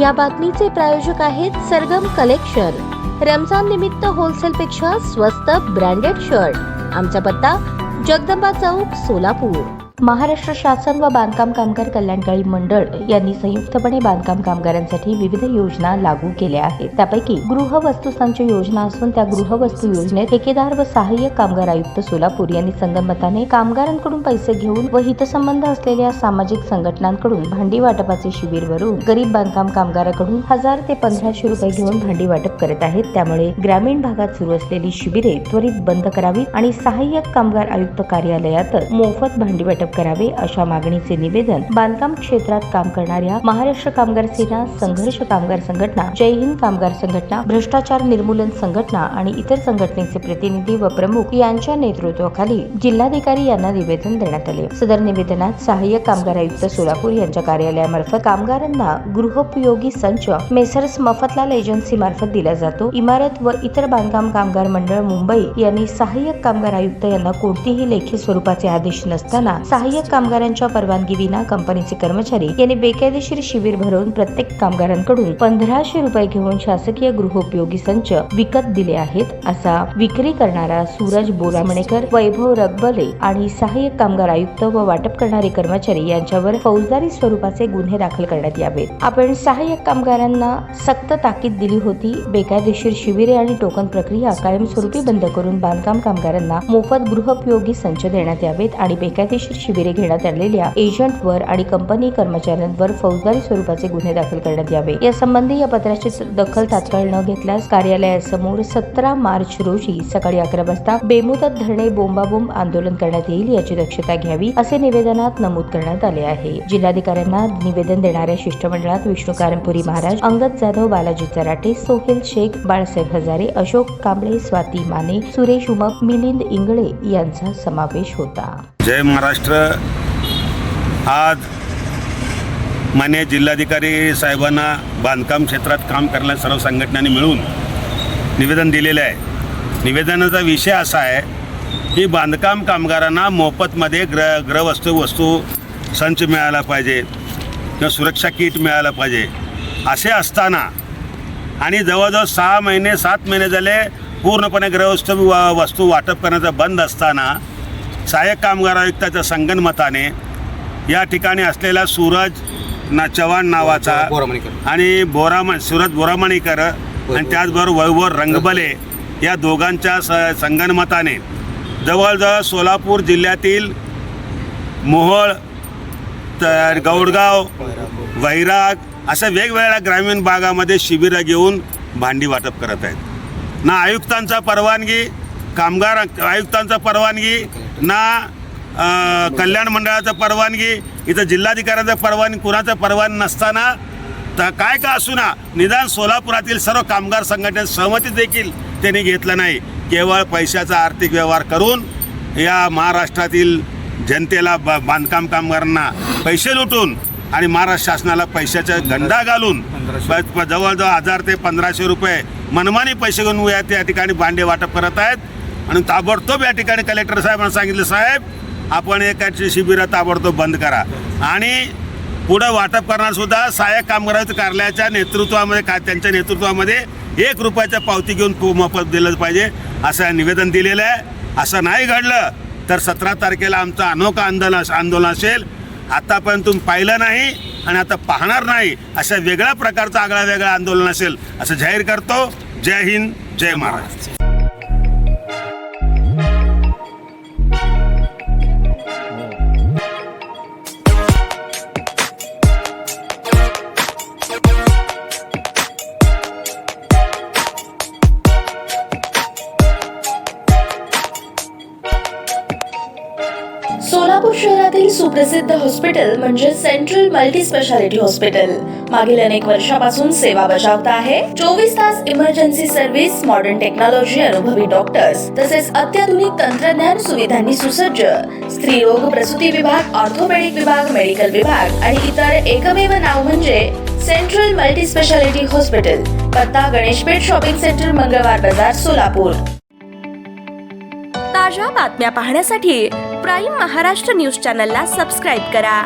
या बातमीचे प्रायोजक आहेत सरगम कलेक्शन। रमजान निमित्त होलसेल पेक्षा स्वस्त ब्रँडेड शर्ट। आमचा पत्ता जगदंबा चौक, सोलापूर। महाराष्ट्र शासन व बांधकाम कामगार कल्याणकारी मंडळ यांनी संयुक्तपणे बांधकाम कामगारांसाठी विविध योजना लागू केल्या आहेत। त्यापैकी गृह वस्तू संच योजना असून त्या गृह वस्तू योजनेत ठेकेदार व सहाय्यक कामगार आयुक्त सोलापूर यांनी संगनमताने कामगारांकडून पैसे घेऊन व हितसंबंध असलेल्या सामाजिक संघटनांकडून भांडी वाटपाचे शिबिर भरून गरीब बांधकाम कामगारांकडून 1000 ते 1500 रुपये घेऊन भांडी वाटप करत आहेत। त्यामुळे ग्रामीण भागात सुरू असलेली शिबिरे त्वरित बंद करावीत आणि सहाय्यक कामगार आयुक्त कार्यालयात मोफत भांडी वाटप करावे अशा मागणीचे निवेदन बांधकाम क्षेत्रात काम करणाऱ्या महाराष्ट्र कामगार सेना, संघर्ष कामगार संघटना, जय हिंद कामगार संघटना, भ्रष्टाचार निर्मूलन संघटना आणि इतर संघटनेचे प्रतिनिधी व प्रमुख यांच्या नेतृत्वाखाली जिल्हाधिकारी यांना निवेदन देण्यात आले। सदर निवेदनात सहाय्यक कामगार आयुक्त सोलापूर यांच्या कार्यालयामार्फत कामगारांना गृहोपयोगी संच मेसर्स मफतलाल एजन्सी मार्फत दिला जातो। इमारत व इतर बांधकाम कामगार मंडळ मुंबई यांनी सहाय्यक कामगार आयुक्त यांना कोणतेही लेखी स्वरूपाचे आदेश नसताना सहाय्यक कामगारांच्या परवानगी विना कंपनीचे कर्मचारी यांनी बेकायदेशीर शिबिर भरवून प्रत्येक कामगारांकडून 1500 रुपये घेऊन शासकीय गृहोपयोगी संच विकत दिले आहेत असा विक्री करणारा सूरज बोरामणेकर, वैभव रगबले आणि सहाय्यक कामगार आयुक्त व वाटप करणारे कर्मचारी यांच्यावर फौजदारी स्वरूपाचे गुन्हे दाखल करण्यात यावेत। आपण सहाय्यक कामगारांना सक्त ताकीद दिली होती। बेकायदेशीर शिबिरे आणि टोकन प्रक्रिया कायमस्वरूपी बंद करून बांधकाम कामगारांना मोफत गृहोपयोगी संच देण्यात यावेत आणि बेकायदेशीर शिबिरे घेण्यात आलेल्या एजंटवर आणि कंपनी कर्मचाऱ्यांवर फौजदारी स्वरूपाचे गुन्हे दाखल करण्यात यावे। या संबंधी या पत्राची दखल तात्काळ न घेतल्यास कार्यालयासमोर 17 मार्च रोजी सकाळी 11 वाजता बेमुदत धरणे बोंबाबोंब आंदोलन करण्यात येईल याची दक्षता घ्यावी असे निवेदनात नमूद करण्यात आले आहे। जिल्हाधिकाऱ्यांना निवेदन देणाऱ्या शिष्टमंडळात विष्णू कारंपुरी महाराज, अंगद जाधव, बालाजी चराटे, सोहेल शेख, बाळासाहेब हजारे, अशोक कांबळे, स्वाती माने, सुरेश उमप, मिलिंद इंगळे यांचा समावेश होता। जय महाराष्ट्र। आज माननीय जिल्हाधिकारी साहेबांना बांधकाम क्षेत्रात काम करणाऱ्या सर्व संघटनांनी मिळून निवेदन दिलेले आहे। निवेदनाचा विषय असा आहे की बांधकाम कामगारांना मोफतमध्ये गृहवस्तू संच मिळाला पाहिजे किंवा सुरक्षा किट मिळालं पाहिजे। असे असताना आणि जवळजवळ 6 महिने 7 महिने झाले पूर्णपणे वस्तू वाटप करण्याचं बंद असताना सहाय्यक कामगार आयुक्ताच्या संगनमताने या ठिकाणी असलेला सूरज चव्हाण नावाचा आणि सूरज बोरामणेकर आणि त्याचबरोबर वैभव रंगबले या दोघांच्या संगनमताने जवळजवळ सोलापूर जिल्ह्यातील मोहोळ, गौडगाव, वैराग अशा वेगवेगळ्या ग्रामीण भागामध्ये शिबिरं घेऊन भांडी वाटप करत आहेत। ना आयुक्तांचा परवानगी, कामगार आयुक्तांचा परवानगी, ना कल्याण मंडळाचं परवानगी, इथं जिल्हाधिकाऱ्यांचं परवानगी, कुणाचं परवानगी नसताना तर काय का असूना निदान सोलापुरातील सर्व कामगार संघटनेत सहमती देखील त्यांनी घेतलं नाही। केवळ पैशाचा आर्थिक व्यवहार करून या महाराष्ट्रातील जनतेला बांधकाम कामगारांना पैसे लुटून आणि महाराष्ट्र शासनाला पैशाचा गंडा घालून जवळजवळ 1000 ते 1500 रुपये मनमानी पैसे घेऊन या ठिकाणी भांडे वाटप करत आहेत। आणि ताबडतोब या ठिकाणी कलेक्टर साहेबांना सांगितलं, साहेब आपण एकाची शिबिरं ताबडतोब बंद करा आणि पुढं वाटप करणार सुद्धा सहाय्यक कामगार कार्यालयाच्या नेतृत्वामध्ये त्यांच्या नेतृत्वामध्ये 1 रुपयाच्या पावती घेऊन मोफत दिलं पाहिजे असं निवेदन दिलेलं आहे। असं नाही घडलं तर 17 तारखेला आमचं अनोखं आंदोलन असेल। आतापर्यंत तुम्ही पाहिलं नाही आणि आता पाहणार नाही अशा वेगळ्या प्रकारचं आगळा आंदोलन असेल असं जाहीर करतो। जय हिंद, जय महाराष्ट्र। सोलापूर शहरातील सुप्रसिद्ध हॉस्पिटल म्हणजे सेंट्रल मल्टी स्पेशालिटी हॉस्पिटल मागील अनेक वर्षापासून सेवा बजावत आहे। 24 तास इमर्जन्सी सर्व्हिस, मॉडर्न टेक्नॉलॉजी, अनुभवी डॉक्टर्स तसेच अत्याधुनिक तंत्रज्ञान सुविधांनी सुसज्ज स्त्रीरोग प्रसूती विभाग, ऑर्थोपेडिक विभाग, मेडिकल विभाग आणि इतर एकमेव नाव म्हणजे सेंट्रल मल्टी स्पेशालिटी हॉस्पिटल। पत्ता गणेशपेठ शॉपिंग सेंटर, मंगळवार बाजार, सोलापूर। ताज्या बातम्या पाहण्यासाठी प्राईम महाराष्ट्र न्यूज चॅनलला सबस्क्राईब करा।